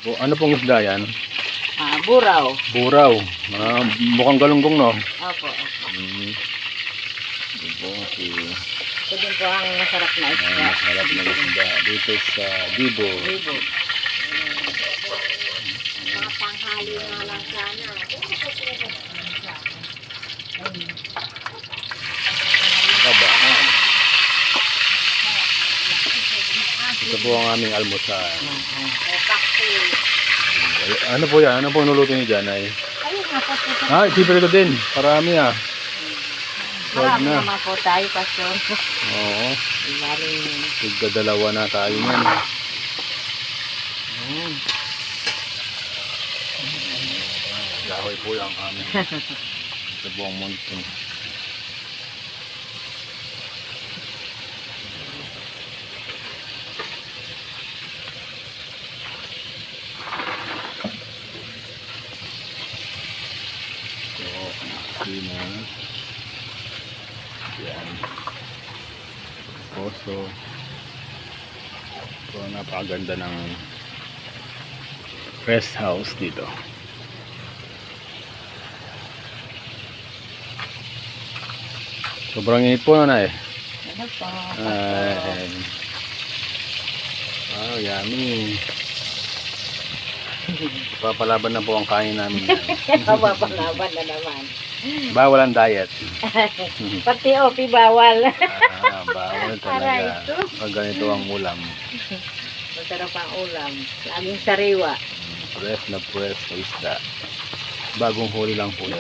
Ano pong isda yan? Buraw. Buraw. Mukhang galunggong, no? Opo. Ito si Ito din po ang masarap na isda. masarap na isda dito sa Bibo. Bibo. Mga tanghali nga lang sana. Kabaan. Ito po ang aming almusal. Ano po yan? Ano po nuluto niyo dyan? Ayun nga po. Siyempre ko din. Parami Wag Marami na. naman po tayo, Pastor. Oo. Maring Tigdadalawa na tayo niyan. Gahoy po yung aming sa buong mundo. Sina. Yan. Poso. So, napakaganda ng rest house dito. Sobrang init po na eh. ano po? Ay. Wow, yummy. Papalaban na po ang kain namin. Mapapalaban na naman. Bawal ang diet. Pati opi bawal. Bawal Aray talaga. ko. Pag ganito ang ulam. Masarap ang ulam. Laging sariwa. Press na press sa isda. Bagong huli lang po yan.